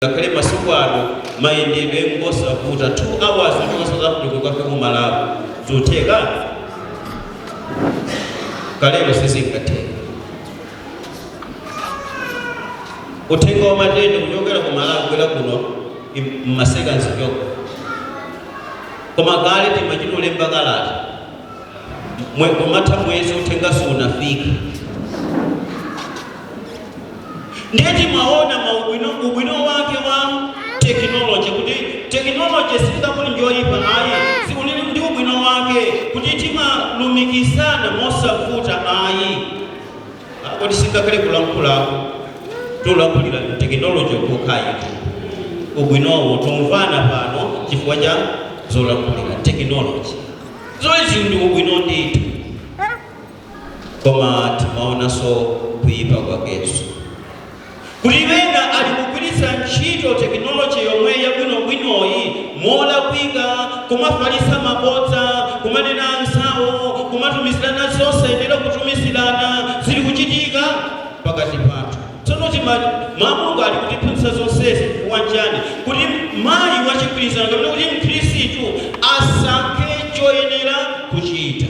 Kale masiku ano mayendedwe ngosavuta 2 hours South Africa kukafika ku Malawi zoteka kalero sizingateka utenga wa matendo kuchokera ku Malawi kwera kuno mmaseconds kyoko koma kale timachino lemba kalata mwezi utenga sunafika ndeti maona ubwino wake wa technology kuti technology sikakuli njoyipa ayi sikulili ndi ubwino wake kuti timalumikisana mosavuta ayi akoti sikakale kulankhulako tulakulira technology kokhayi ubwinowo tumvana pano chifukwa cha zolankhulira technology zoizi ndi ubwino ndithu koma timaona so kuyipa kwakeso kulivena alikugwiritsa ntchito technology yomwe yabwinobwinoyi molakwika kumafalisa mabodza kumanena anzawo kumatumizirana zonse ndilo kutumizirana zili kuchitika pakati pathu tsono Mulungu ali kutiphunzitsa zonsezi kuwanjani kuti mayi wachigwirizano kapena kuti mkhristu asankhe choyenera kuchita.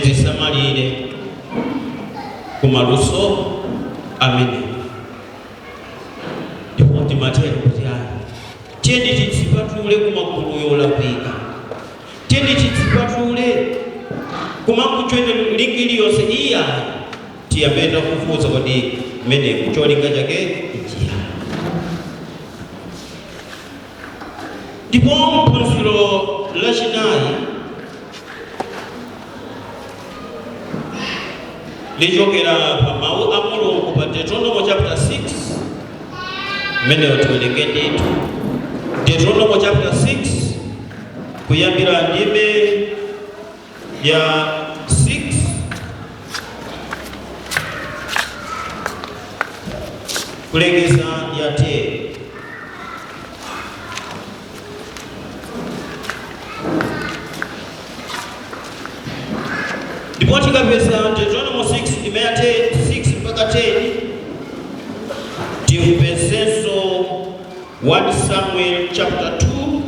Tisamalire kumaluso amene ndipo timatero kuti ayi tiyeni titsipatule kumagulu yolakwika tiyeni titsipatule kumakuchwene lingi liyonse iya tiyambeta kufuza kodi mene kucholinga chake njira ndipo mphunziro lachinayi lijokera pa mawu a Mulungu pa Deuteronomy chapter 6 mene otuelenge nditu Deuteronomy chapter 6 kuyambira ndime ya 6 kulekeza ya 10. Ndipo tikapeza Deuteronomy 6 imeyate 6 mpaka 10 tiupezenso 1 Samuel chapter 2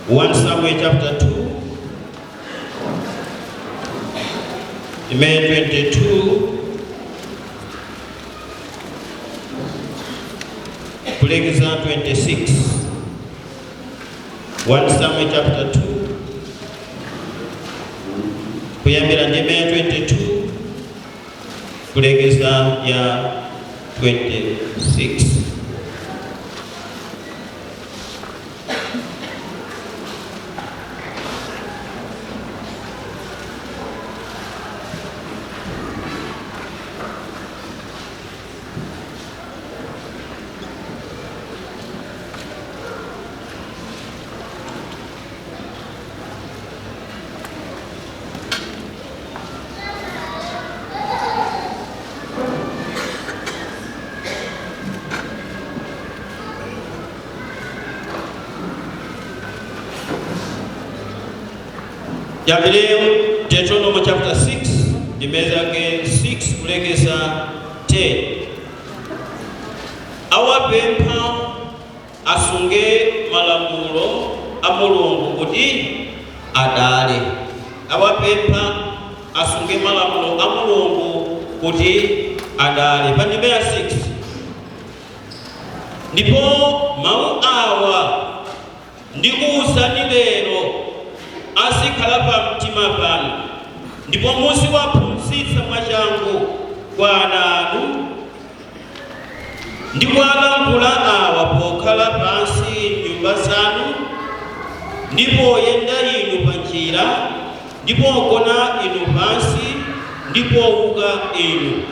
1 Samuel chapter 2 imeye 22 kulekeza 26 1 Samuel chapter 2 kuyambira ndime ya 22 kulekeza ya 26. Yabireo Deuteronomy chapter 6 imezake 6 kulekeza 10 awapempha asunge malamulo a Mulungu kuti adale awapempha asunge malamulo a Mulungu kuti adale pa ndime ya 6 ndipo mawu awa ndikuwuzani lero asikhala pa mtima panu ndipo muziwaphunzitsa mwachangu kwa ana anu ndipo alankhula awa pokhala pansi nyumba zanu ndipo yenda inu pa njira ndipo gona inu pansi ndipo uka inu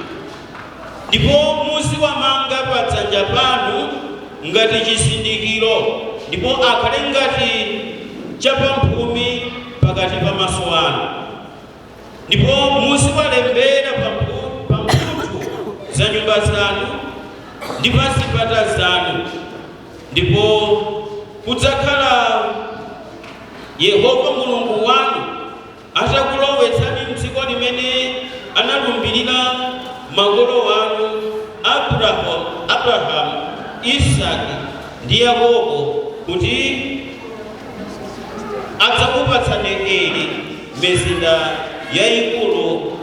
ndipo muziwamanga pa dzanja panu ngati chisindikiro ndipo akhale ngati chapamphumi pakati pa maso anu ndipo muziwalembera pa mphuthu za nyumba zanu ndi pa zipata zanu ndipo kudzakhala Yehova Mulungu wanu atakulowetsani m'dziko limene analumbirira makolo anu Abrahamu, Isaki ndi Yakobo kuti adzakupatsani ili mizinda yayikulu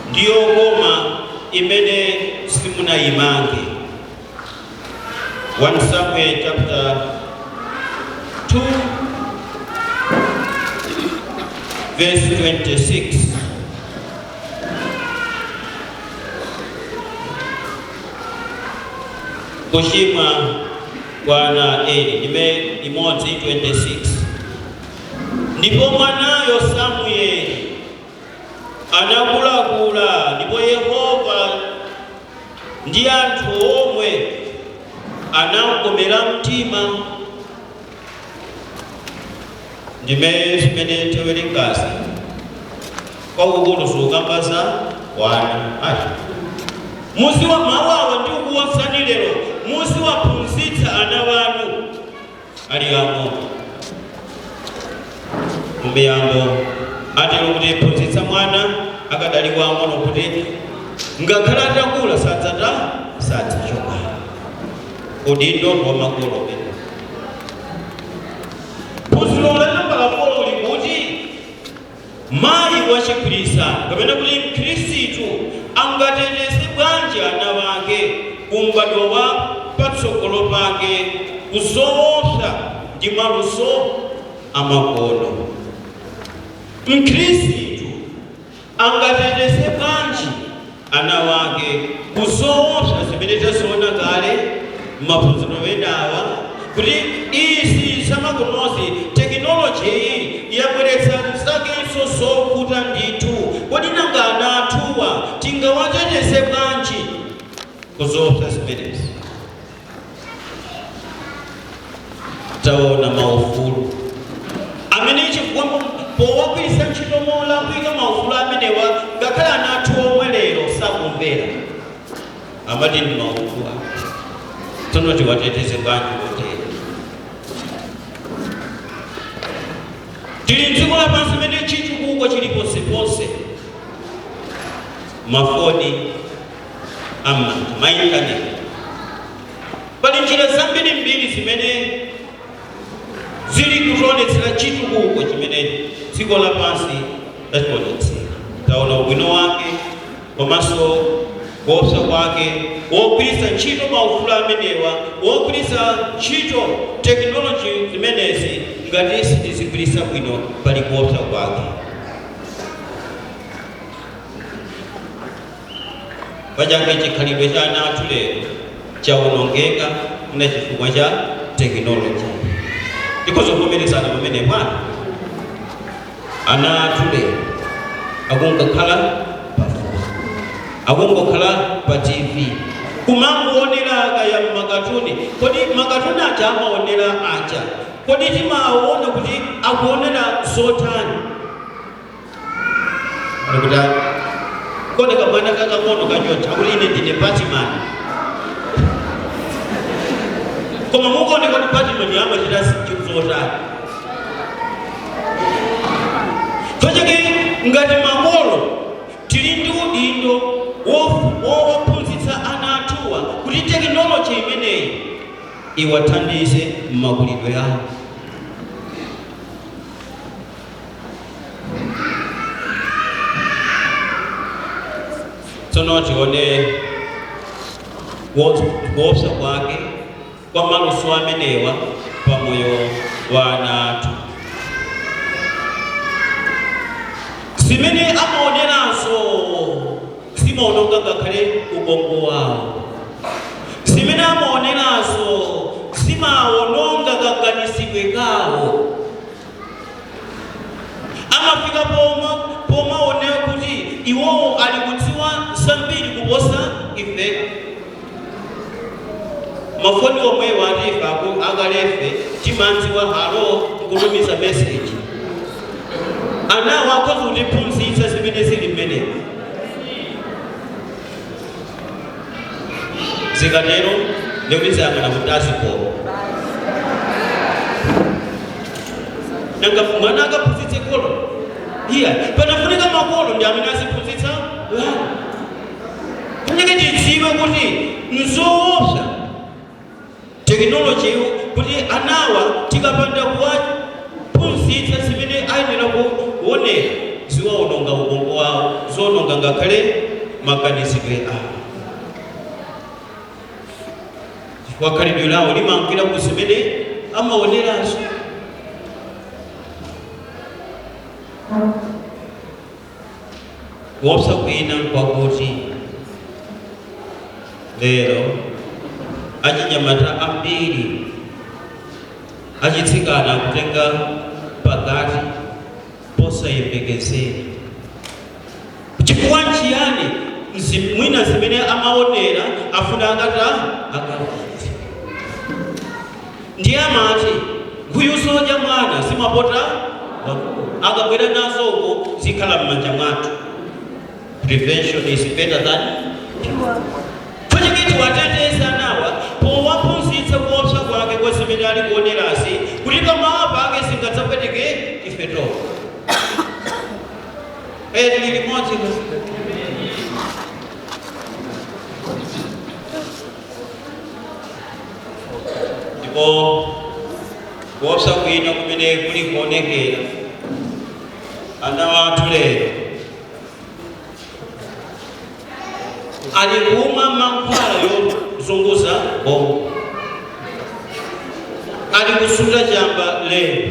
ndi yokoma imene simunayimange. 1 Samuel chapter 2 verse 26. Kushima Bwana Eli imodzi 26. Ndipo mwanayo Samueli anakulakula, ndipo Yehova ndi anthu omwe anamukomera mtima. Ndime zimene tewerengazi kwakukulu sukambaza wana musi wa mawawa ndi ukuwasani lero, musi waphunzitsa ana wanu ali ang'ono. Mumiyambo atero kuti phunzitsa mwana akadali wang'ono kuti ngakhala atakula sadzachoka udindo wa makolo ena. Phunziro la nambala 4 likuti mayi wa Chikhristiano kapena kuti Mkhristu angateteze bwanji ana wake kumbadwa wa patsogolo pake kuzoopsa ndi maluso amakono. Mkhristu angateteze bwanji ana wake kuzoopsa zimene taziona kale maphunziro enawa kuti izi zamakonozi tekinoloji yabweretsa zakenso zovuta ndithu. Kodi nanga ana athuwa tingawateteze bwanji kuzoopsa zimenezi? Taona maufulu amene chifukwa powagwiritsa ntchito molakwika maufulu amenewa ngakhale ana athu omwe lero sakumvera amati ndi maufulu tsono tiwateteze bwanji kotero? Tili m'dziko lapansi mene chitukuko chili ponseponse, mafoni am'manja, maintaneti. Pali njira zambirimbiri zimene zili kutionetsera chitukuko chimene dziko lapansi lationetsera. Taona ubwino wake komanso kuopsa kwake, wogwiritsa ntchito maufulu amenewa, wogwiritsa ntchito tekinoloji zimenezi ngati sitizigwiritsa bwino pali kuopsa kwake. Pajake chikhalidwe cha ana athu lero chawonongeka muna chifukwa cha tekinoloji. Tikuzovomerezana pamene bwana ana athu lero akungakhala akungokhala pa TV kumangoonera kaya makatuni. Kodi makatuni aja amaonera aja, kodi timaona kuti akuonera zotani? Akuta kodi kamwana kakang'ono kanyota kuti ine ndine Batman, koma mukuoneka kuti Batman amachita zotani? Pachake ngati makolo tili ndi udindo wophunzitsa ana athuwa kuti tekinoloji imeneyi iwathandize m'makulidwe awo. Tsono tione kuopsa kwake kwa maluso amenewa pamoyo wa ana athu. Zimene amaoneranso zimaononga ngakhale ubongo wawo. Zimene amaoneranso zimaononga kaganisidwe kawo. Amafika pomaonera kuti iwowo ali kudziwa zambiri kuposa ife. Mafoni omwewa atifa akalefe timanziwa halo nkulumiza message. Ana wako kutiphunzitsa zimene zili mmenemu. Zikatero ndikuyang'ana kuti azikolo. Nanga mwana akaphunzitse kolo iya panafunika makolo ndi amene aziphunzitsa vana. Funeke tidziwe kuti nzoopsa tekinoloji kuti anawa tikapanda kuwaphunzitsa zimene ayenera kuonera ziwaononga ubongo wawo, zoononga ngakhale maganizidwe awo. Chifukwa khalidwe lawo limankhira ku zimene amaoneranso. Kuopsa kwina nkwakuti lero achinyamata ambiri achitsikana kutenga pakati posayembekezera. Chifukwa nchiyani? Mwina zimene amaonera afuna akakuti ndiye amati nkuyusoja mwana simapota akabwera nazo uko zikhala m'manja mwathu. Prevention is better than cure. Chokiti watetesa nawa powaphunzitsa kuopsa kwake kwa zimene ali kuonerasi kuti pamawa pake singadzapweteke ife tonse. Lili limodzi ndipo kuopsa kwina kumene kuli kuonekera ana wathu lero ali kumwa mankhwala yozunguza bongo, ali kusuta chamba lero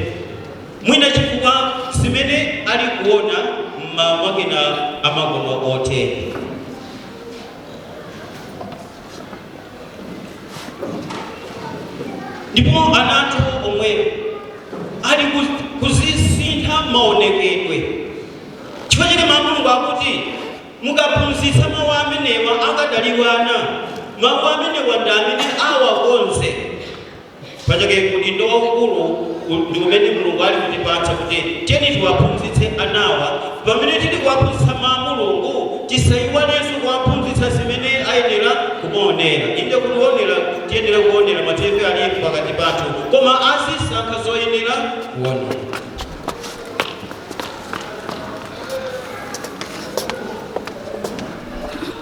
mwina chifukwa zimene ali kuona makina amakono otere. Ndipo anathu omwewo ali kuzisintha maonekedwe. Chifukwa chake Mulungu akuti mukaphunzitsa mawu amenewa akadaliwana, mawu amenewa ndi amene awakonze. Pachake kuti ndo waukulu ndi umene Mulungu ali kutipatsa kuti tiyeni tiwaphunzitse anawa. Pamene tili kuwaphunzitsa mawu a Mulungu tisayiwalenso kuwaphunzitsa zimene ayenera kumaonera. Inde kuonera tiyenera kuonera mateve ali pakati pathu, koma azisankha zoyenera kuonera.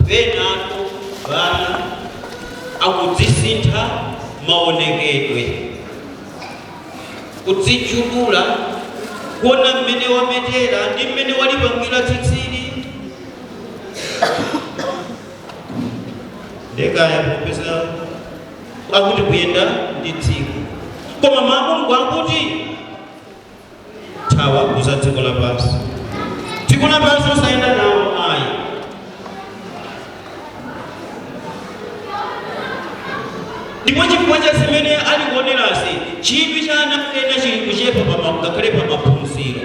Venatu vana akudzisintha maonekedwe, kudzichulula, kuona mmene wametera ndi mmene walipangira tsitsili. Ndekaya popeza akuti kuyenda ndi tsiku, koma Mulungu akuti thawa kuza dziko lapansi. Dziko lapansi osayenda nawo ayi. Ndipo chifukwa cha zimene ali kuonerasi chidwi cha ana ena chili kuchepa ngakhale pa maphunziro.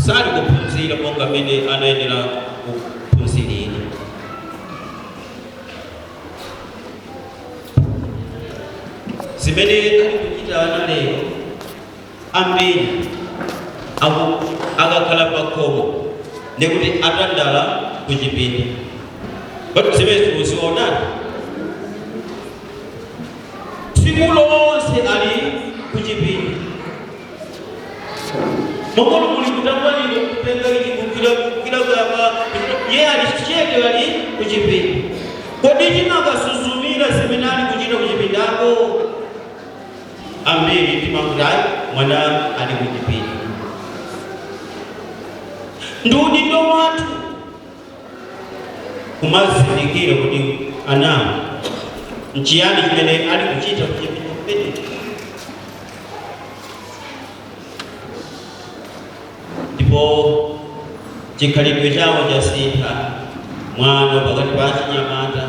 Sali kuphunzira monga mmene anayenera kuphunzirira. Zimene ali kuchita ana lero ambiri akakhala pa khomo ndikuti atandala kuchipinda. But zimene tikuziona tsiku lonse ali kuchipinda. Makolo muli kutambaliro kutenga kukira kama ye ali chete ali kuchipinda. Kodi timakasuzumira zimene ali kuchita kuchipindako? Ambiri timakutai mwana ali kuchipinda. Ndudi ndo watu kumazindikira kuti ana nchiyani chimene ali kuchita kuchipinda. Ndipo chikhalidwe chawo chasintha mwana pakati pa achinyamata,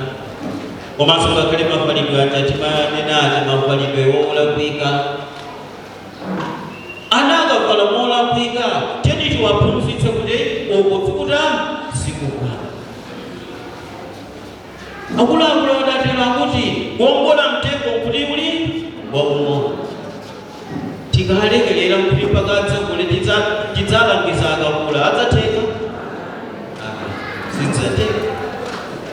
komanso ngakhale mafalidwe achatimanenati mafalidwe wolakwika. Ana akavala molakwika tiyeni tiwaphunzitse kuti ukufuta sikukwa. Akuluakulu adatero kuti kuongola mtengo kuti uli waumo. Tikalekelera kuti pakadza kule tidzalangiza akakula adzateka sidzateka.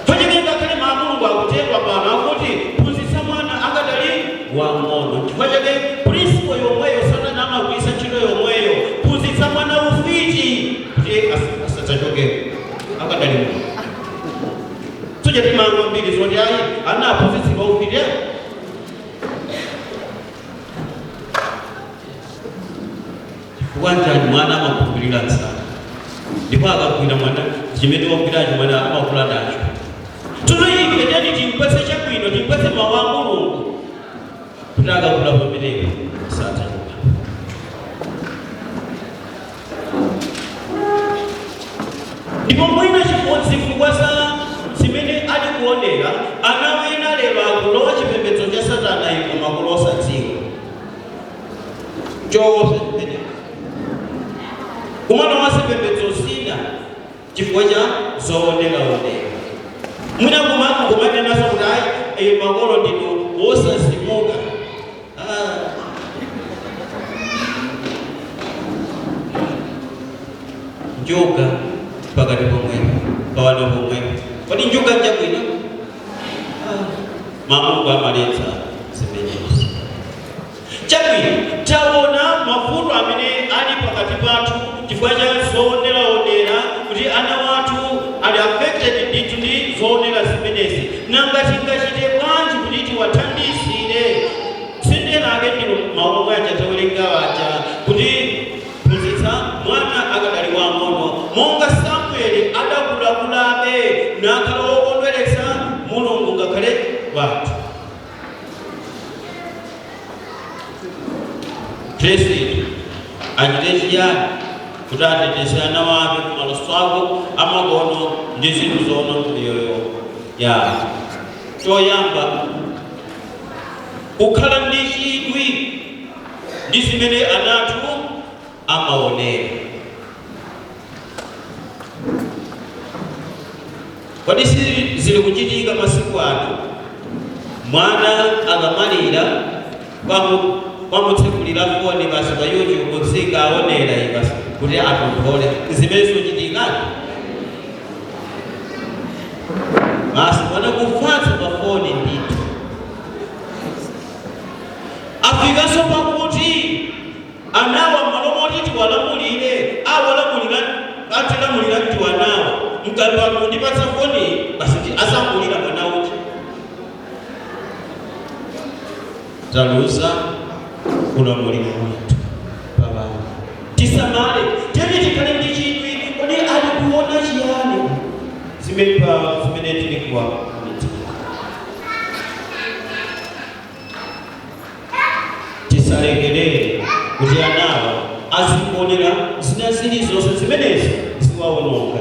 Pachike ngakhale Mulungu akutenga pano akuti phunzitsa mwana akadali wang'ono. Chifukwa chake principle yomweyo Satana amagwiritsa ntchito yomweyo, phunzitsa mwana ufiti akadali tuje timango mbili zoti ayi anaphunzitsidwa upirira kuwanjani mwana amakhulupirira sana ndipo akagwira mwana chimene wagwiracho mwana amakula nacho tuno ife tati timpatse chabwino timpatse mawu a Mulungu kuti akakula pamenepo satani ndipo mwina chifukwa za zimene ali kuonera ana wina lero akulowa chipembedzo cha Satana iko makolo osadziwa chonse chimene kumana wa zipembedzo zina chifukwa cha zoonera-onera mwina kumanena kuti ayi makolo ndinu osasimuka njoka pakati pomwepo pawano pomwepo kodi njoka njabwino Mulungu amaletsa zimenezi chabwino taona mavuto amene ali pakati pathu chifukwa cha zoonera-onera kuti ana wathu ali affected ndithu ndi zoonera zimenezi nanga tingachite bwanji kuti tiwathandizire sindenake ndino mawu achatawerenga aja kuti phunzitsa mwana akadali wang'ono monga Samueli adakulakulabe nakhala wokondweretsa Mulungu ngakhale wathu Kristo achite chiyani kuti ateteze ana wake kumaluso amakono ndi zinthu zoona mmiyoyo yawo choyamba kukhala ndi chidwi ndi zimene anathu amaonera kodi zili kuchitika masiku ano mwana akamalira kwamutsekulira foni basi pa YouTube kusika aonera basi kuti atonthoze zimene zikuchitikadi basi mwana kufatsa pa foni ndithu afikanso pakuti anawa malomoti tiwalamulire awalamulira atilamulira tiwanawa mkali wanu ndipatsa foni basi asamulira mwana uti taluza kulamulira mwitu baba tisamale tene tikale ndi chidwi kodi ali kuona chiyani zimene tilikuwa tisalekelere kuti anawa azikuonera zina zili zonse zimenezi ziwaononga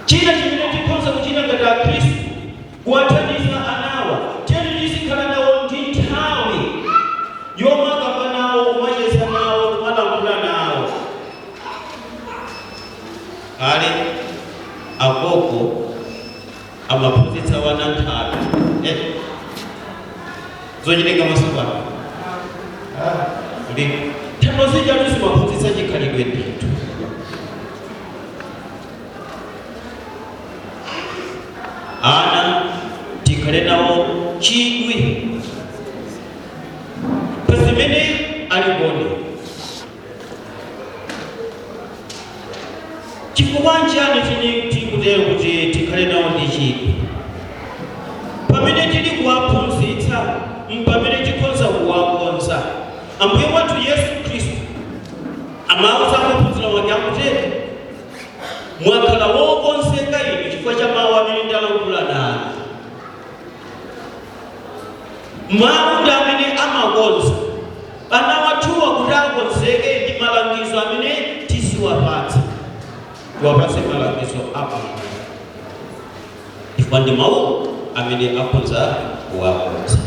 china chimene tikhoza kuchita ngati Akhristu kuwathandiza anawa tiyeni tizikhala nawo ndi nthawi yomakamba nawo kumacheza nawo kumalankhula nawo kale agogo amaphunzitsa wana nthano zochitika masiku ano ndi nthano zijatu zimaphunzitsa chikhalidwe ndithu ana tikhale nawo chidwi pazimene alibone chifukwa chani tikutero kuti tikhale nawo ndi chidwi pamene tili kuwaphunzitsa pamene tikhoza kuwakonza Ambuye wathu Yesu Khristu amauza ophunzira wake akuti mwakhala wokonzeka inu chifukwa cha mawu amene ndalankhula nanu mawu ndi amene amakonza ana wathuwa kuti akonzeke ndi malangizo amene tiziwapatsa tiwapatse malangizo abwino chifukwa ndi mawu amene akonza kuwakonza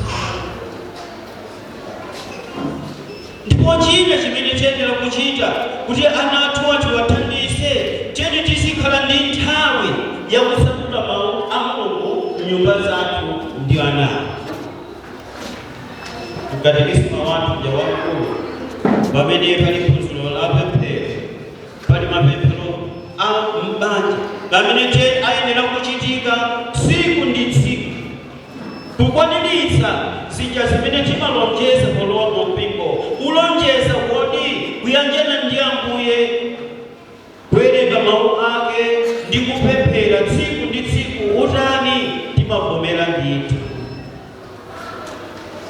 ndipo china chimene tiyenera kuchita kuti ana athu tiwathandize tiyeni tizikhala ndi nthawi ya kusanthula mawu a Mulungu m'nyumba zathu ndi anawo kukatekisimu wathu ja wamkulu pamene pali phunziro la pemphero pali mapemphero a m'banja pamene ayenera kuchitika tsiku ndi tsiku kukwaniritsa zija zimene timalonjeza polowa mu mpingo ulonjeza kodi kuyanjana ndi Ambuye mawu ake ndi kupemphera tsiku ndi tsiku utani timavomera ndithu.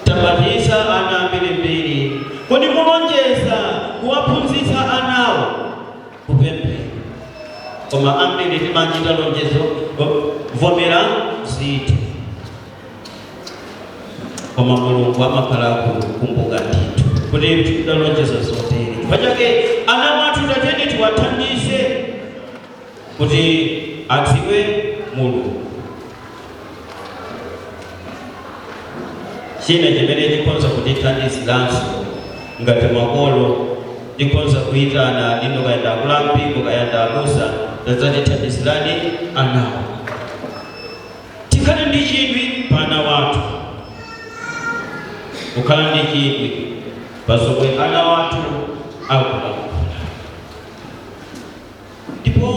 Tabatiza ana ambirimbiri, kodi mulonjeza kuwaphunzitsa anawo kupemphera, koma ambiri timachita lonjezo vomera zithu, koma Mulungu amakhala kukumbuka ndithu kuti tidalonjeza zotere. Pachake ana wathu tateni tiwathandize kuti adziwe Mulungu. China chimene chikonza kutithandiziranso ngati makolo tikonza kuyitana lino kayenda kulampingo kayenda abusa tadzatithandizirani anawo. Tikhale ndi chidwi pana wathu, kukhala ndi chidwi pazomwe ana wathu akula. Ndipo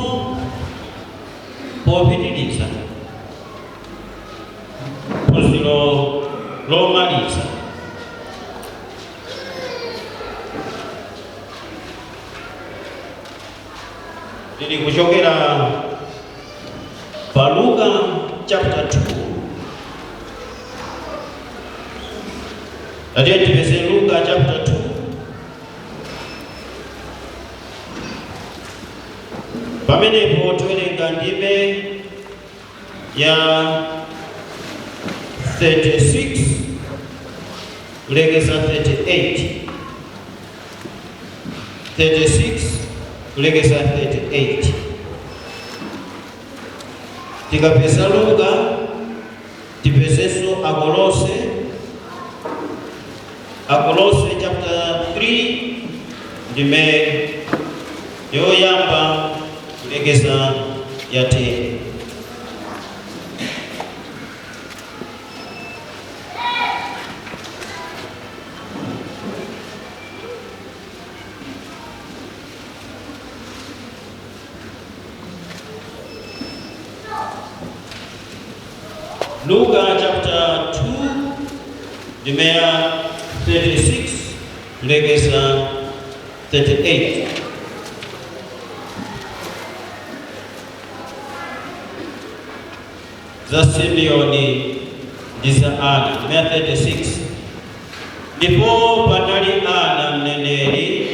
popitiriza phunziro lomaliza lili kuchokera pa Luka chapter 2. Atiye tipeze Luka chapter 2 pamenepo tiwerenga ndime ya 36 kulekeza 38. 36 kulekeza 38. Tikapeza Luka tipezeso Akolose chapter 3 ndime yoyamba kulekeza ya 10. Luka chapter 2 ndime ya 36 kulekeza 38. Za Simeoni ndi za Ana ndime ya 36. Ndipo panali Ana mneneri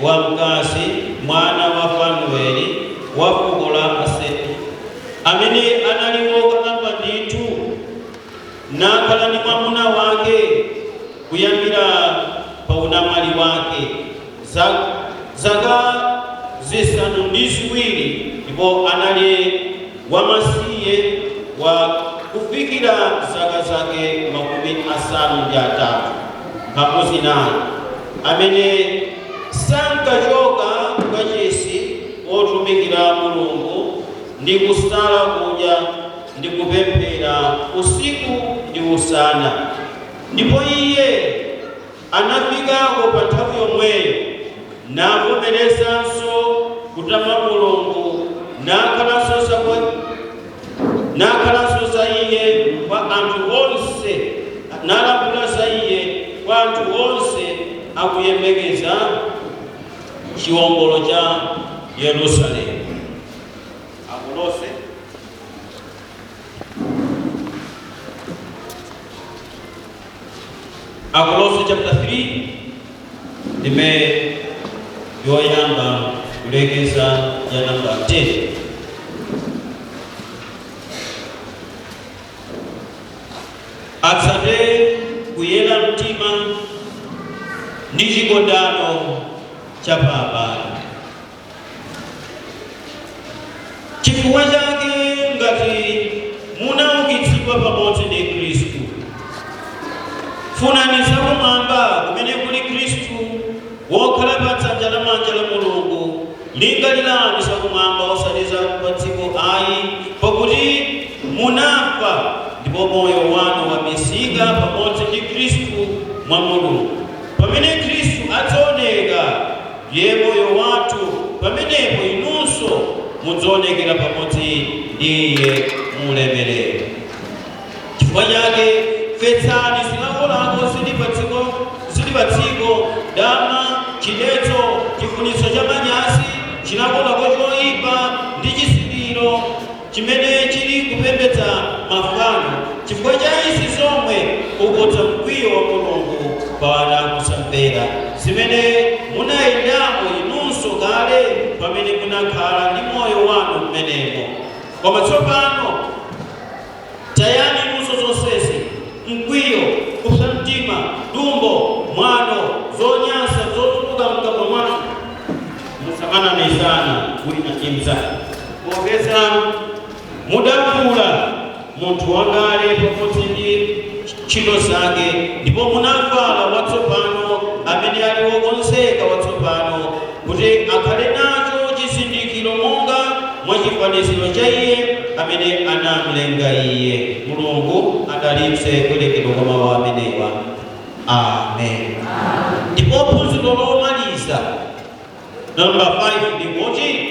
wamkazi mwana wa Fanueli wa fuko la Aseri, amene anali wokamba ndithu nakhala ndi mwamuna wake kuyambira pa unamwali wake zaka zisanu ndi ziwiri, ndipo anali wamasiye wa kufikira zaka zake 53 pamodzi naye, amene sankachoka kukachisi otumikira Mulungu ndi kusala kudya ndi kupemphera usiku ndi usana. Ndipo iye anafikako pa nthawi yomweyo navomerezanso kutama Mulungu nakhalanso za iye kwa anthu onse, nalambula za iye kwa anthu onse akuyembekeza chiwombolo cha Yerusalemu. Akolose chapter 3 ndime yoyamba kulekeza ya namba 10. Atsate kuyera mtima ndi chikondano cha paabale. Chifukwa chake ngati munaukitsidwa pamodzi ndi Khristu, funani zakumwamba kumene kuli Khristu wokhala pa dzanja lamanja la Mulungu. Lingalirani zakumwamba osati za pa dziko ayi, pakuti munafa ndipo moyo wanu wabisika pamodzi ndi Khristu mwa Mulungu. Pamene Khristu adzaoneka ye moyo wathu, pamenepo inunso mudzaonekera pamodzi ndi iye muulemerero. Chifukwa chake fetsani zilakolako zili pa dziko, dama, chiletso, chifunitso cha manyazi, chilakolako choyipa, pamene munakhala ndi moyo wanu mmenemo. Koma tsopano tayani muso zonsezi: mkwiyo, kupsa mtima, dumbo, mwano, zonyansa zotuluka mkamwa mwanu. Musamanamizana wina ndi mnzake, popeza mudakula munthu wakale pamodzi ndi ntchito zake, ndipo munavala watsopano amene ali wokonzeka watsopano kuti akhale nacho chizindikiro monga mwa chifaniziro cha Iye amene anamlenga Iye. Mulungu adalitse kulekedwa kwa mawu amenewa. Amen. Ndipo phunziro lomaliza namba 5 ndikuti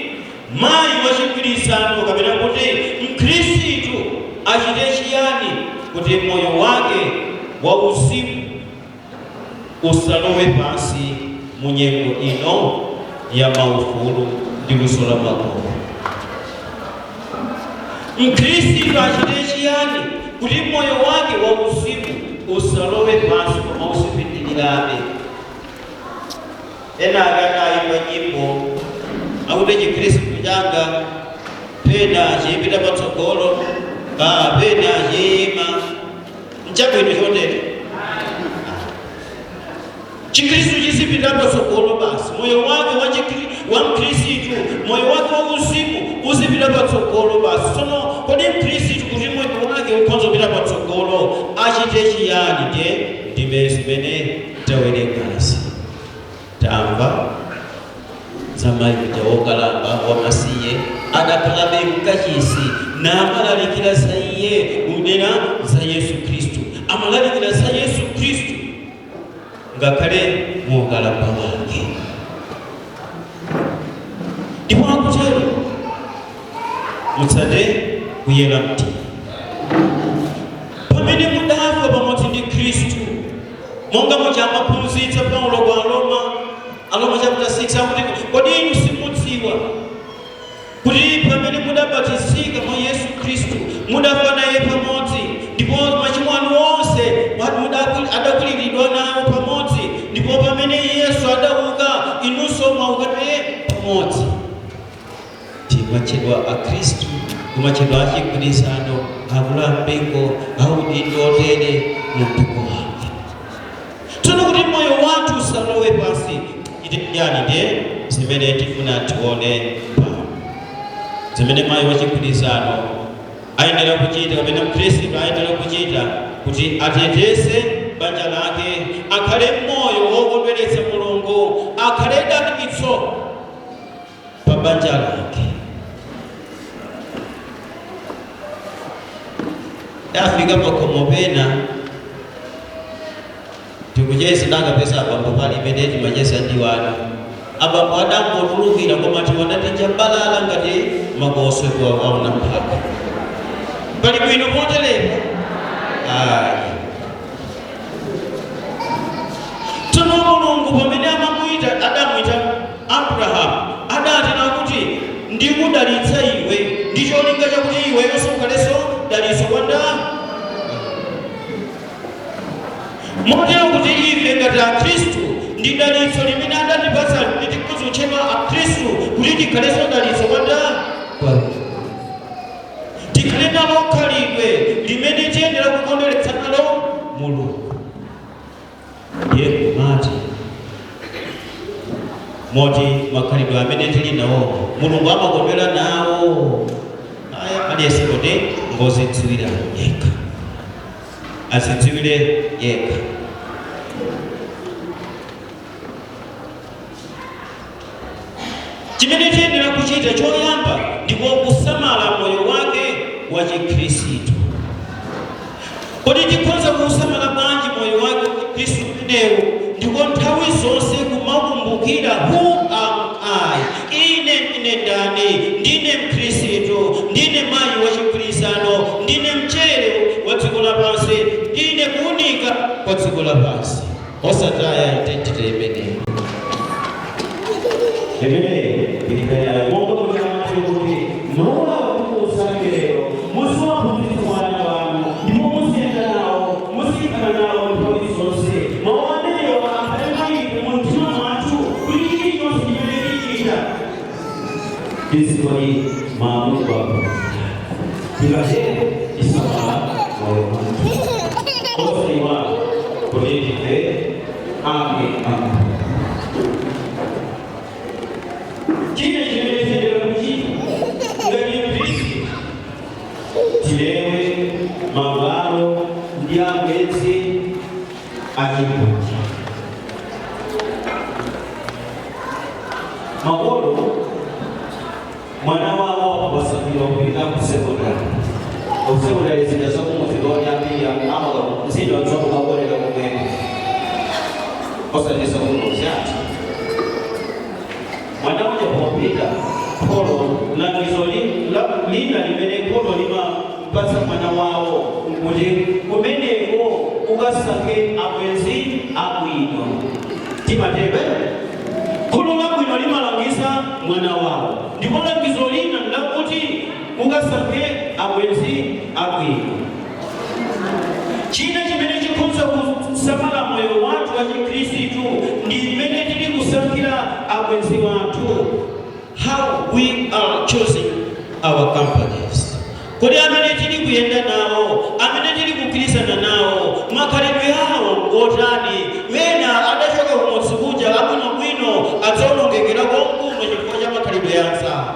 mayi wachigwirizano kapena kuti mkhristu achite chiyani kuti moyo wake wauzimu usalowe pansi mu nyengo ino ya maufulu ndi luso la makono. Mkhristu achite chiyani kuti moyo wake wauzimu usalowe pansi koma usipitilirabe. Ena akadayimba nyimbo akuti chikhristu changa pena chipita patsogolo pena chima nchabwino chotere. Chikhristu chisipita patsogolo basi, moyo wake wa mkhristu, moyo wake wa uzimu uzipita patsogolo basi. Tsono kodi mkhristu kuti moyo wake ukhonza kupita patsogolo achite chiyani? Ndime zimene tawerengazi. Tamva za mayi uja wokalamba wamasiye adakhalabe mkachisi namalalikira za Iye kunena za Yesu Kristu, amalalikira za Yesu Kristu ngakhale mukalamba wake. Ndipo akutero mutsate kuyera mtima pamene mudafa pamodzi ndi Kristu, monga muchamaphunzitsa Paulo kwa Aroma chapter 6 akuti kodi inu simudziwa kuti pamene mudabatizika mwa Yesu Kristu mudafa naye pamodzi, ndipo machimo anu onse adakwiriridwa nawo pamodzi, ndipo pamene Yesu adauka inunso mwauka naye pamodzi. Timachedwa akhristu kumachedwa achigwirizano akula mpingo audindo otere mtuko wake. Tsono kuti moyo wathu usalowe pansi yani ndiye zimene tifuna tione pano, zimene mayi wachigwirizano ayenera kuchita kapena mkhristu ayenera kuchita kuti ateteze banja lake, akhale moyo wokondweretsa Mulungu, akhale dalitso pa banja lake. Afika pakomo pena tikucheza nanga pesa abambo pali imene timacheza ndi wana abambo adangotulukira koma tiwanati chambalala ngati makoso auna mpaka pali bwino poterepa. Tsono Mulungu pamene adamwita Abrahamu adati nakuti ndikudalitsa iwe ndi cholinga chakuti iwenso ukhaleso dalitso kwa ndani. Motero kuti ife ngati akhristu ndi dalitso limene adatipatsa tikhoza kutchedwa akhristu kuti tikhaleso dalitso kwa ndani. Tikhale nalo khalidwe limene tiyenera kukondweretsa nalo Mulungu. Ye mati moti makhalidwe amene tili nawo Mulungu amakondwera nawo. Aliyense kuti ngozidziwira yekha, azidziwire yekha. Chimene tiyenera kuchita choyamba ndipo kusamala moyo wake wa chikhristu. Kodi tikhoza kusamala bwanji moyo wake wa chikhristu umenewu? Ndipo nthawi zonse kumakumbukira who am I, ine ndine ndani, ndine mkhristu, ndine mayi wa chigwirizano, ndine mchere wa dziko lapansi, ndine kuunika kwa dziko lapansi. Osataya identity imeneyo. Imeneyo monga kuti Mola wakusangero musuwa kumbukira wana wanu ndipo musiyenda nawo musikana nawo nthawi zonse. Mawaneyo akhale maipe mu mtima mwathu kuti chilichonse chimene tichita Kiswahili maamuzi kwa Ingaje isama moyo wangu. Kosa iwa politike ame. Kile kimefanyika mji ndani visi. Tilewe mabaro ndia mwezi akibuki. Magoro mwana wao wasafiri wapita kusekondari. Kusekondari zinasoma muzikoni pia ama msindo wa msomo magoro ya kumene. Kosa ni somo mzati. Mwana mmoja kupita polo na nizoli lina limene polo lima mpasa mwana wao muje kumene ko ugasake abwezi abwino. Timatebe kulola kwino limalangisa mwana wao ndipo langizo lina ndakuti ugasake abwezi abwino. China chimene chikhudza kusamala moyo wathu wa Chikristu ndi mmene tili kusankhira abwenzi wathu. How we are choosing our companies. Kodi amene tili kuyenda nawo, amene tili kukhirizana nawo, makhalidwe awo ngotani. Wena adachoka kumudzi kuja abwinobwino adzaonongekera konkuno chifukwa cha makhalidwe anzawo.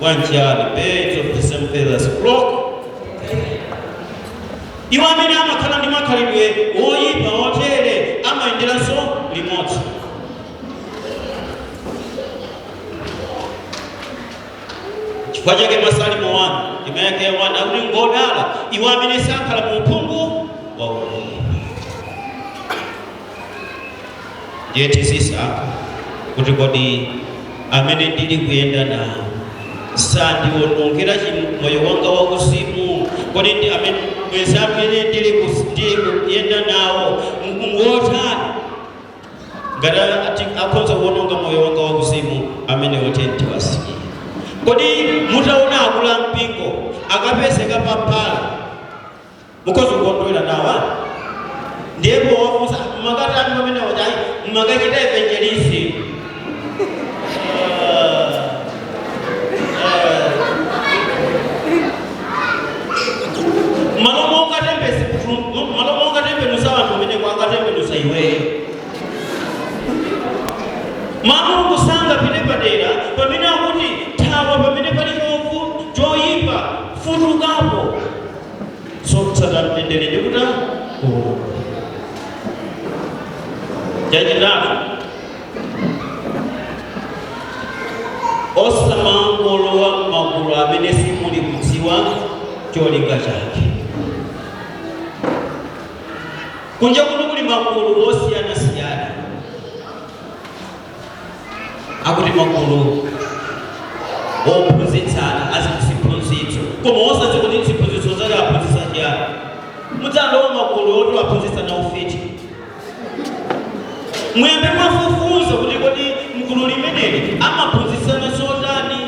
Wanjani, birds of the same feathers flock. Iwo amene amakhala ndi makhalidwe oyipa otere amayenderanso limodzi. Chifukwa chake Masalimo 1 ndima yake ya 1 akuti ngodala iwo amene sakhala mu uphungu wa oyipa. Ndiye tizisankha kuti kodi amene ndili kuyenda nawo sandiwonongera moyo wanga wauzimu. Kodi ndi amene ndili kuyenda nawo ngotani ngati akhoza kuwononga moyo wanga wauzimu amene wote ndiwasiye. Kodi mutaona akula mpingo akapezeka papala mukhoza kukondwera nawo? Ndipo wafunsa makatani pamene wachai makachita evangelisi. Malomonga tembenusa vanhu vamene kwakatembenusa iweyo. Mulungu sanga pine padera pamene akuti thawa pamene pali chovu choyipa futukapo. So Satani tendere ndikuta jajilatu osamangolowa magulu amene simuli kudziwa cholinga chake. Kunja kuno kuli magulu osiyana-siyana. Akuti magulu ophunzitsana aziphunzitso koma osadziwa kuti ziphunzitso zake aphunzitsa chiyani. Mudzalowa magulu oti aphunzitsana ufiti. Muyambe mwafufuza kuti kodi mgulu limeneli amaphunzitsana zotani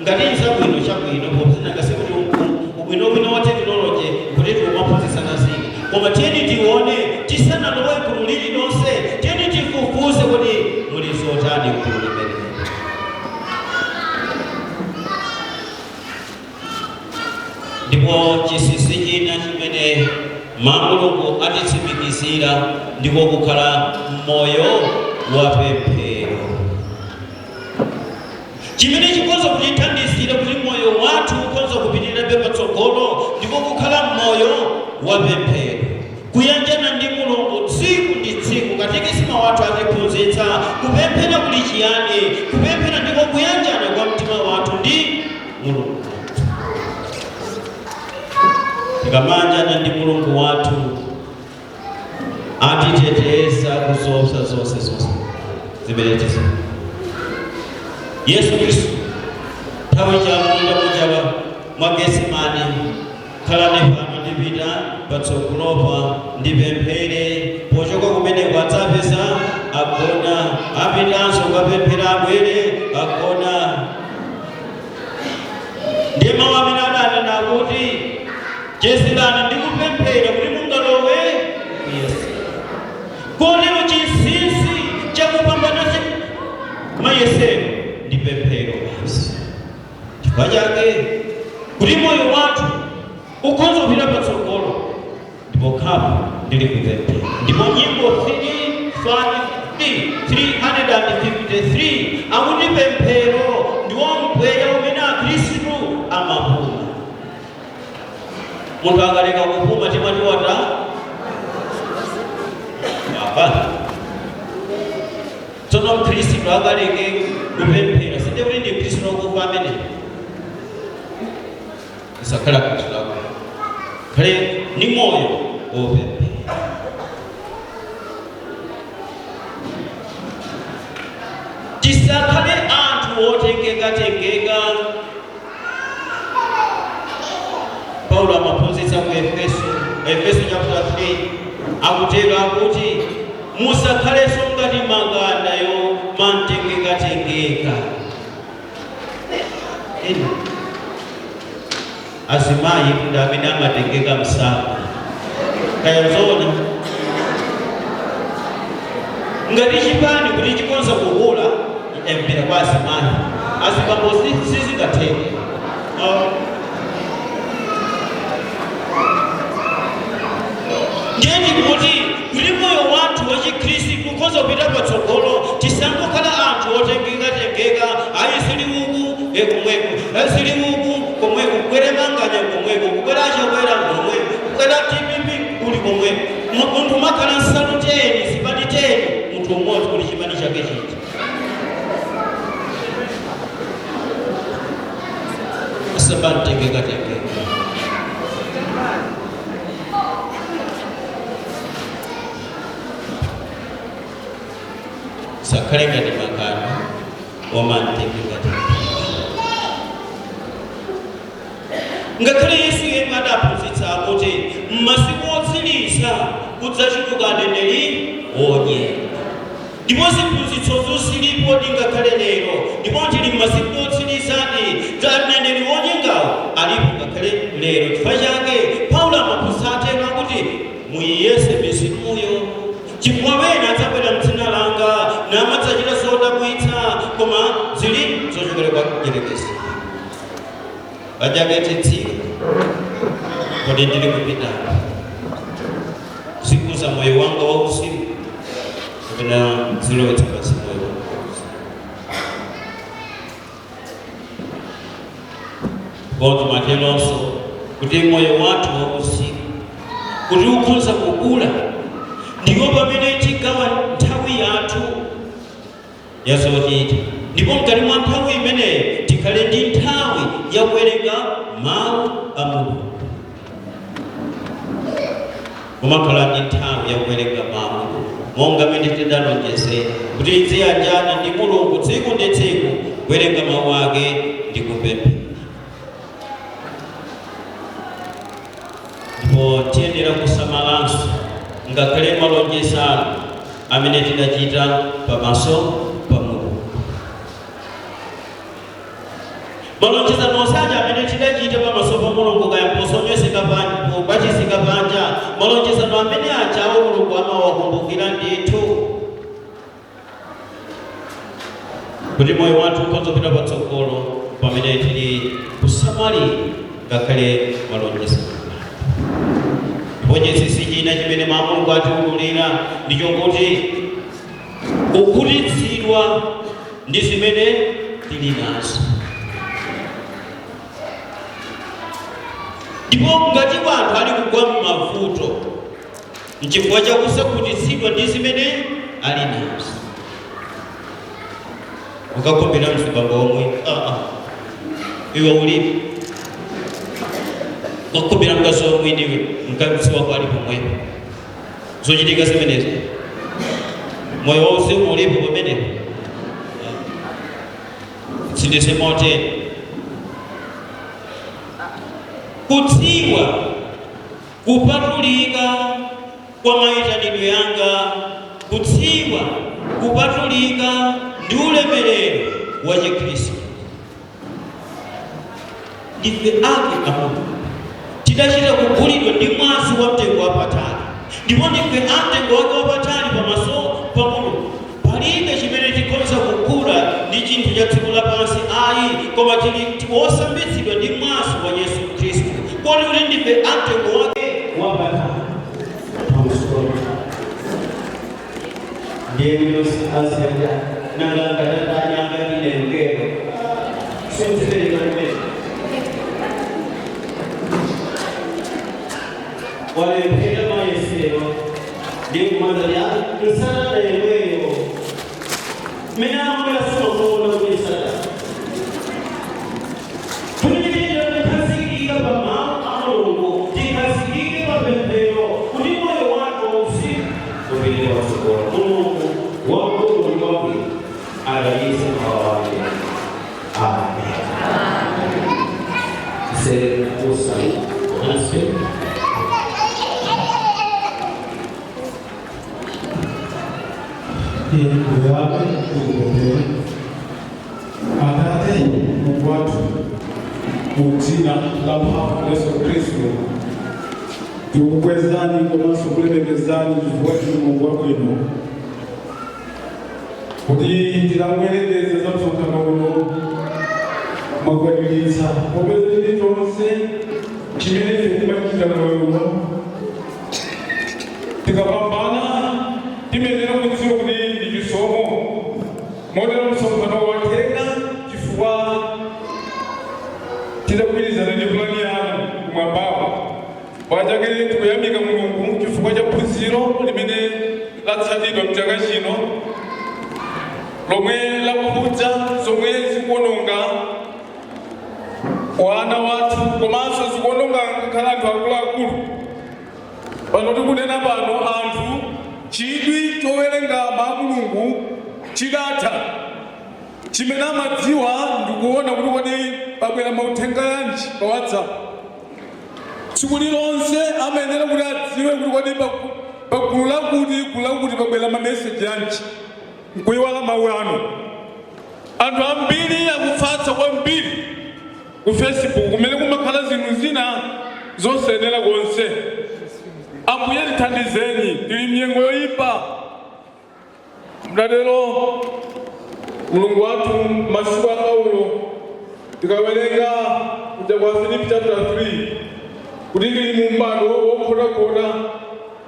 ngati nchabwino chabwino popezeka kuti ubwino wa technology kuti timaphunzitsana zina. Koma tiyeni tione tisanalowe gulu lililonse tiyeni tifufuze kuti muli zotani gulu limeneli. Ndipo chisisi china chimene Mulungu atitsimikizira ndiko kukhala moyo wa pemphero. Chimene chikhoza kutithandizira kuti moyo wathu ukhoza kupitirirabe patsogolo ndiko kukhala moyo wa pemphero. Kuyanjana ndi Mulungu tsiku ndi tsiku. Katekisimu wathu atiphunzitsa kupemphera kuli chiyani. Kupemphera ndiko kuyanjana kwa mtima wathu ndi Mulungu. Tikamanjana ndi Mulungu wathu atiteteza kuzoopsa zonse zimene Yesu Kristu nthawi chamunda mujawa mwa Getsemani khalani pano ndipita patsogolopa ndipemphere. Pochoka kumeneko adzapeza agona, apitanso kukapemphera abwere agona. Ndiye mawu amene adanena kuti chezerani ndikupemphera kuti mungalowe Yesu. Kolero chinsinsi chakupambana mayesero ndi pemphero basi. Chifukwa chake kuti moyo wathu ukhoza kupita patsogolo ndipo khapa ndili kupemphera. Ndipo nyimbo 353 akuti pemphero ndiwo mpweya umene akhristu amapuma. Munthu akaleka kupuma timati wata apa. Tsono mkhristu akaleke kupemphera sinde kuti ndi mkhristu wakufa amene isakhala khristu lako khale ni moyo wopemphera. Tisakhale anthu otengeka. Paulo amaphunzitsa ku Efeso chapter 3 akutero akuti musakhalenso ngati makanda mantengeka. Azimayi ndi amene amatengeka msanga kaya zona ngati chipani kuti chikonza kukula empera kwa azimayi azibambo sizingatheke. Ngeti kuti kuli moyo wathu wa Chikhristu kukonza kupita patsogolo tisangokhala anthu otengeka ayisili uku ekumweko asili uku komweko kwere manganya komweko kwera chakwera komweko kwera tipipi kuli komweko munthu makhala nsalu 10 zipani 10 munthu umodzi kuli chipani chake chiti asabantengeka. Sakhale ngati makanda omantengeka. Ngakhale Yesu yemwe adaphunzitsa kuti m'masiku otsiriza kudzachuluka aneneri onyenga. Ndipo ziphunzitso zosilipo ngakhale lero ndipo tili m'masiku otsirizadi za aneneri onyengawo alipo ngakhale lero. Chifukwa chake Paulo amaphunzitsa atero kuti muyese mizimuyo chifukwa wena adzabwera m'dzina langa namadzachita zodabwitsa koma zili zochokera kwa Mdierekezi. Pachake tsika kodi ndili kupita siku za moyo wanga wauzimu kapena zilowetsa pasi moyo wanga wauzimu. Kodi matelonso kuti moyo wathu wauzimu kuti ukhoza kukula ndipo pamene tigawa nthawi yathu yazochita ndipo mkati mwa nthawi imene tikhale ndi nthawi yakuwerenga mawu a Mulungu. Kumakhala ndi nthawi yakuwerenga mawu monga mmene tidalonjezera kuti tiziyanjana ndi Mulungu tsiku ndi tsiku kuwerenga mawu ake ndi kupemphera. Ndipo tiyenera kusamalanso ngakhale malonjezano amene tidachita pamaso pa Mulungu. Malonjezano osanja amene tidachita pamaso pa Mulungu kaya posonyezeka pachizika panja malonjezano amene achawo Mulungu amawakumbukira ndithu kuti moyo wathu ukhoza kupita patsogolo pamene tili kusamalira ngakhale malonjezano. Ponyezisi china chimene Mulungu atiululira ndicho kuti kukhutitsidwa ndi zimene tili nazo. Ndipo ngati wanthu ali kugwa m'mavuto n'chifukwa chakusakhutitsidwa ndi zimene ali nazo. Ukakumbira mzibambo omwe iwe ulipo ukakumbira mkazi omwe ndiwe mkazi wako ali pomwepo zochitika zimenezo moyo wauzimu ulipo pamenepo sindise mote kudziwa kupatulika kwa mayitanidwe yanga, kudziwa kupatulika ndi ulemerero wa Chikristu. Ndife ake amoto tidachita kugulidwa ndi mwazi wa mtengo wapatali, ndipo ndife amtengo wake wapatali pamaso pa Mulungu. Palibe chimene chikhoza kugula koma osambitsidwa ndi mwazi wa Yesu Khristu kodi kuti ndife amtengo wake wapatali pamusoro ndiye yonse asenda nangangatatanyang'anire ngero sonserengamene walempera mayesero ndikumazalya nsala yemweyo mena amwelasima kuona kumisala tuminyirira tikasikika pamawu amulungu tikasikike papemphero kuti moyo wako usiku upite patsogolo mulungu wamkulu wake adalitse moyo wake. Amen. Say also answer. Atate Mungu watu muzina la mphamvu Yesu Kristu tikukwezani komanso kulemekezani chifukwa choti Mulungu wabwino kuti tilamwerekeze za msonkhano uno mwakwaniritsa popeza chili chonse chimene timachita moyo uno tikapambana timenera kudziwa kuti ndi chisomo modera msonkhano watenga chifukwa tidagwirizana ndi plani yanu kumwambapo wachake tikuyamika Mulungu chifukwa cha phunziro limene latsatidwa mchaka chino lomwe lakukhudza zomwe zikuononga wana wathu komanso zikuononga ngakhale anthu akuluakulu. Pano tikunena pano anthu chidwi chowerenga mawu a Mulungu chidatha chimene amadziwa ndikuona kuti kodi pabwera mauthenga yanji pa WhatsApp. Tsiku lilonse amayenera kuti adziwe kuti kodi pagulu lakuti pabwera mameseji yanji nkuyiwala mawu anu. Anthu ambiri akufatsa kwambiri ku Facebook kumene kumakhala zinthu zina zosenera konse. Ambuye tithandizeni tili mnyengo yoyipa. Mdatero Mulungu wathu masiku a Paulo tikawerenga kuja kwa Filipi chapter 3 kuti tili mu m'bado wokhotakhota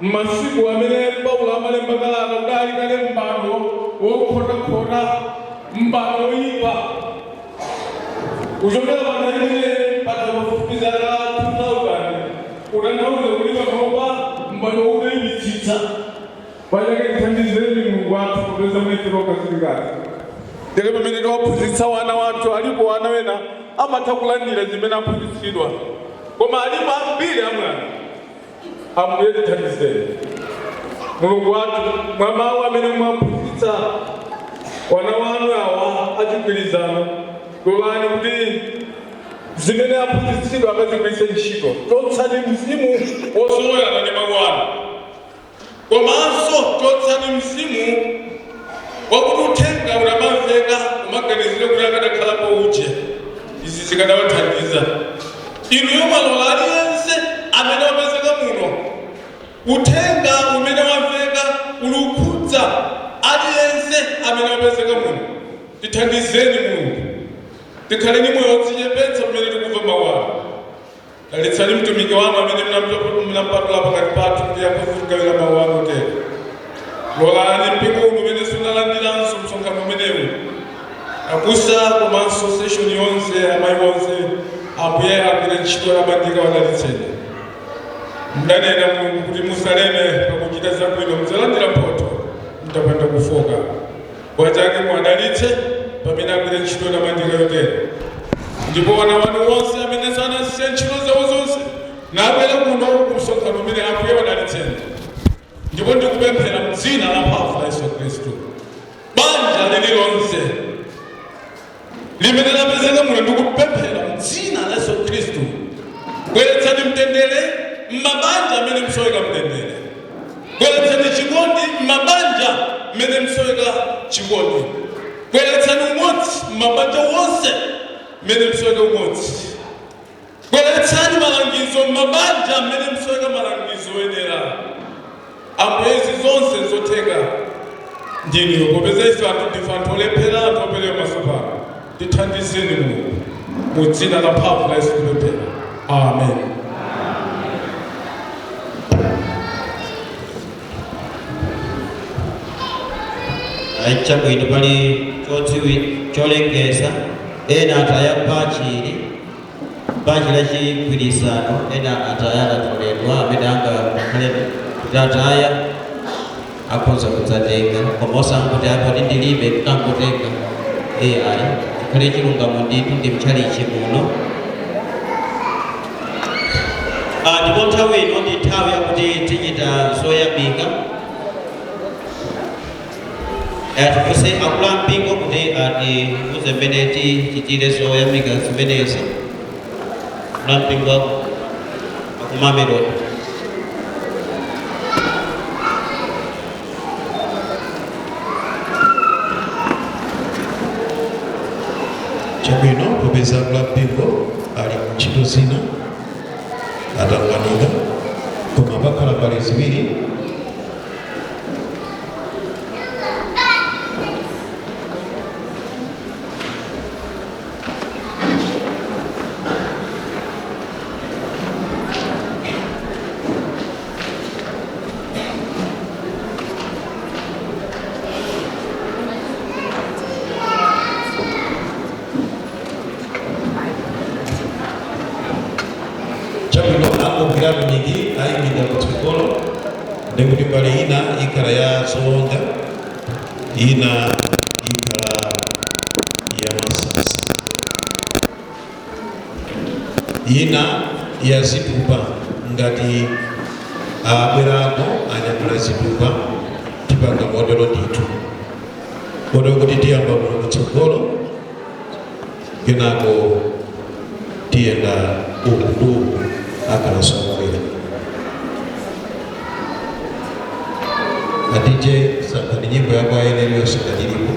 m'masiku amene Paulo amalemba kalata kuti ali kale m'bado wokhotakhota m'bado woyipa. Kuchokera pa imene patakufupiza 2000 utanthauza kuti panopa m'bado woyipitsitsa. Pachake tithandizeni Mulungu wathu kupeza mwetiroka zilikati. Tere pamene tiwaphunzitsa wana wathu alipo wana wena amatha kulandira zimene aphunzitsidwa. Koma alipo ambiri amwana. Ambuye tithandizeni. Mulungu wathu mwa mawu amene mwaphunzitsa wana wanu awa achigwirizano lolani kuti zimene aphunzitsidwa akazigwiritse ntchito. Chotsani mzimu wosolowerana ndi mawu anu. Komanso chotsani mzimu wakuti uthenga unamamveka umaganizire kuti akadakhalapo uje. Izi zikadawathandiza. Inu mwalola aliyense amene wapezeka muno. Uthenga umene wamveka ulukhudza aliyense amene wapezeka muno. Tithandizeni Mulungu. Tikhaleni moyo wodzichepetsa pamene tikumva mawu anu. Dalitsani mtumiki wanu amene mnampatula pakati pathu kuti akuzigawira mawu anu tena. Lolani mpingo umene sunalandiranso msonkhano umenewu. Abusa komanso session yonse amayi onse Ambuye agwire ntchito yabandika wadalitseni. Mdanena Mulungu kuti musaleme pakuchita zabwino mudzalandira mphotho mutapanda kufoka. Wachake mwadalitse pamene agwire ntchito yabandika yotero. Ndipo wana wanu wonse amene sanasiye ntchito zawo zonse nabwera kuno kumsonkhano umene Ambuye wadalitseni. Ndipo ndikupemphera m'dzina la mphamvu la Yesu Khristu. Banja lililonse limene lapezeka muno ndikupemphera m'dzina la Yesu Khristu. Bweretsani mtendere m'mabanja amene msoweka mtendere. Bweretsani chikondi m'mabanja amene msoweka chikondi. Bweretsani umodzi m'mabanja wonse amene msoweka umodzi. Bweretsani malangizo m'mabanja amene msoweka malangizo oyenera. Ambuye zonse zotheka ndinu popeza ife anthu ndife anthu olephera anthu opelewa masopano. Tithandizeni Mulungu. mu dzina la mphamvu la Yesu tipemphera. Amen. Chabwino pali cholengeza ena ataya pachi la chigwirizano ena ataya latoledwa amene ataya akhoza kudzatenga koma osanguti apa ndilibe kangotenga ayi ikhale chilungamo ndithu ndi mtchalichi muno. Ndipo nthawi ino ndi nthawi yakuti tichita zoyamika. Tipese akulu ampingo kuti atiuze mmene tichitire zoyamika zimenezi. Akulu ampingo akumamelodi. Chabwino popeza akulu ampingo ali ntchito zina atanganika koma pakhala pali ziwiri. Chabwino akugwiratu nyingi ayimira kutsogolo ndikuti pali ina ikhala ya zowonga, ina ikhala ya masasa, ina ya zitupa ngati abwerako anyamula zitupa tipanga modelo ndithu kodi kuti tiyamba kuno kutsogolo kenako tiyenda uku akalasomwera. Adije sakani nyimbo yako ayeneliyo sakadilipo.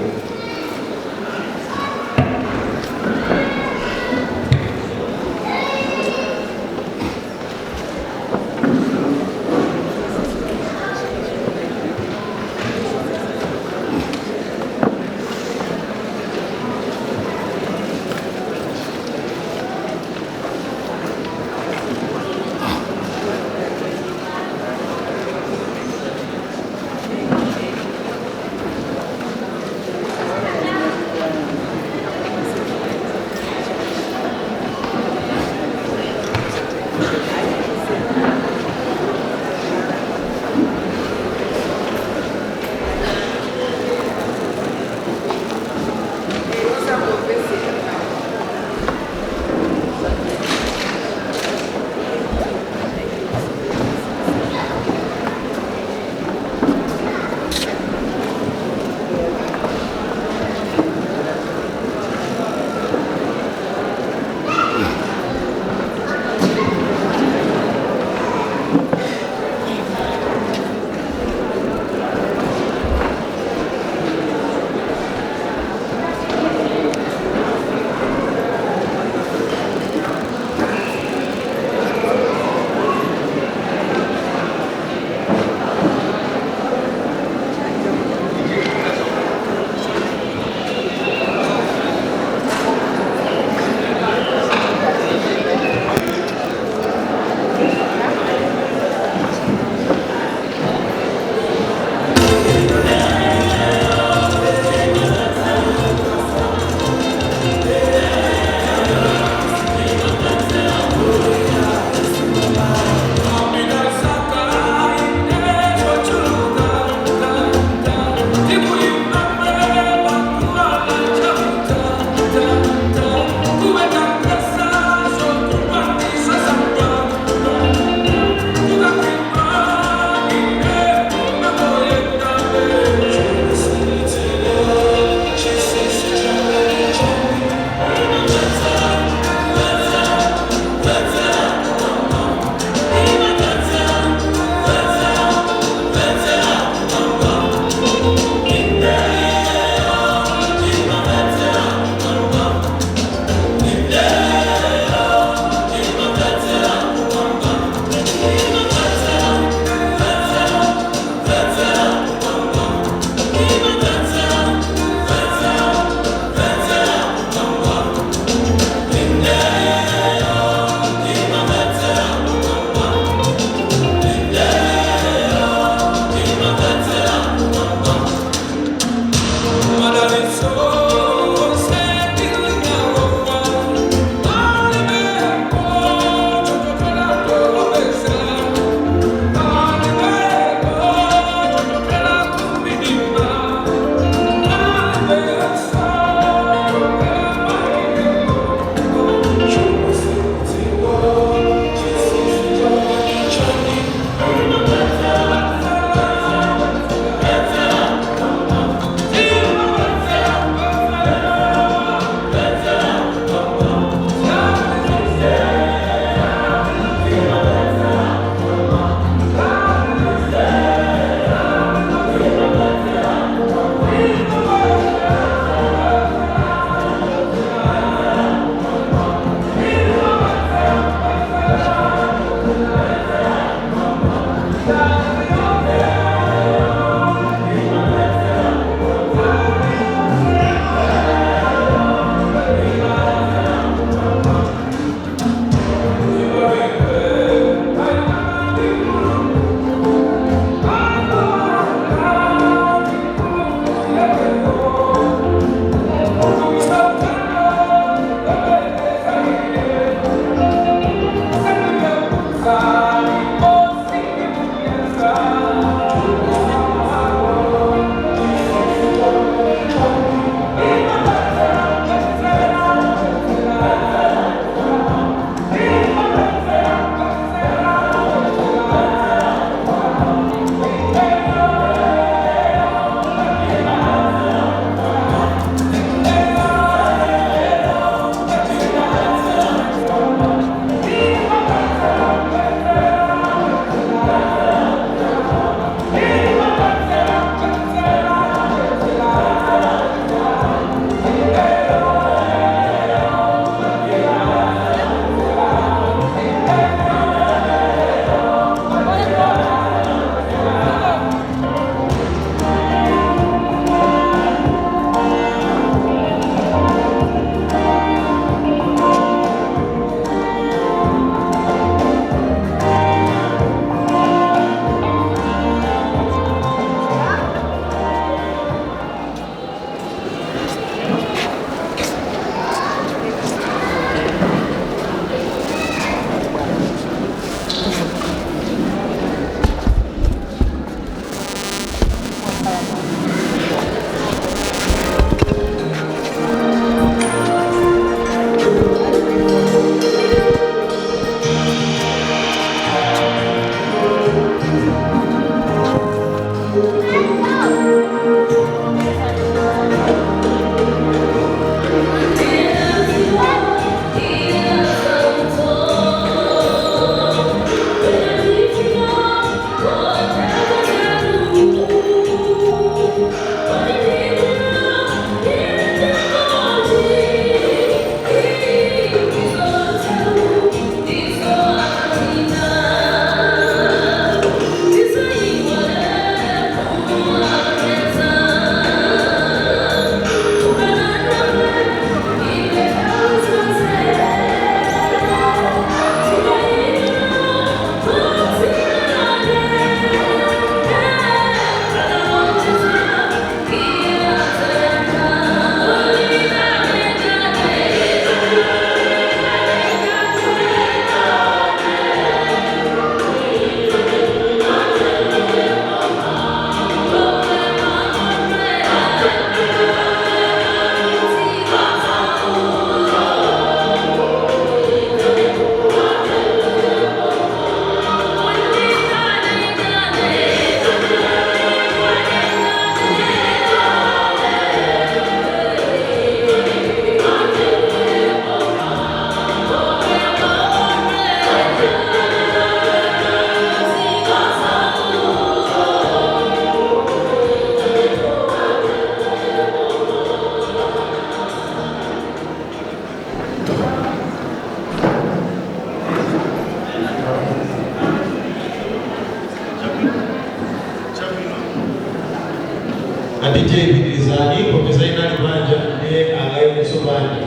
adije bidizani komeza inali banja ndiye agaye sobani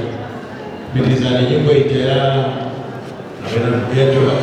bidizani nyimbo itera abena yajoa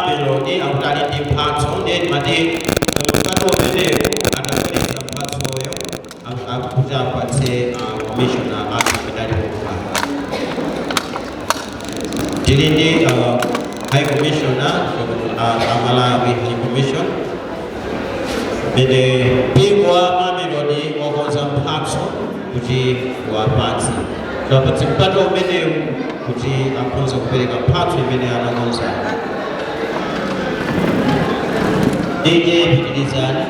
Melody akutali ndi mphatso ndeni mati mkato umenewu adakweleza mphatso oyo akuti apatse commissioner akipedali kukupanga. Tili ndi High Commissioner Malawi High Commission mene pingwa Melody wakonza mphatso kuti wapatse kapatse mpata umenewu kuti akonza kupereka mphatso imene anakonza. DJ Bidizani